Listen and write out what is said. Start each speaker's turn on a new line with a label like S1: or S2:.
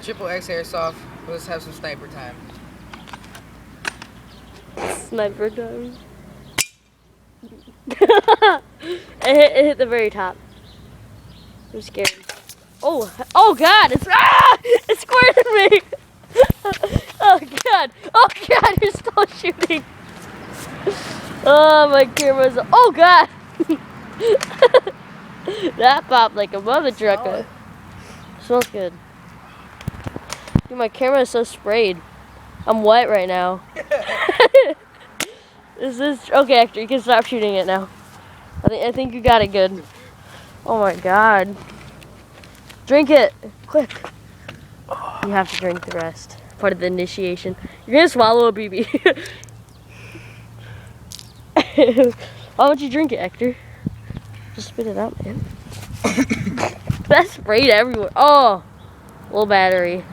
S1: to TripleX.Airsoft. Let's have some sniper time.
S2: Sniper time. It hit the very top. I'm scared. Oh God! It's squirting me. Oh God! You're still shooting. Oh, my camera's. Oh God! That popped like a mother trucker. Smells good. Dude, my camera is so sprayed. I'm wet right now. Is this okay? Hector, you can stop shooting it now. I think you got it good. Oh my God! Drink it, quick. You have to drink the rest. Part of the initiation. You're gonna swallow a BB. Why don't you drink it, Hector? Just spit it out, man. That sprayed everywhere. Oh, low battery.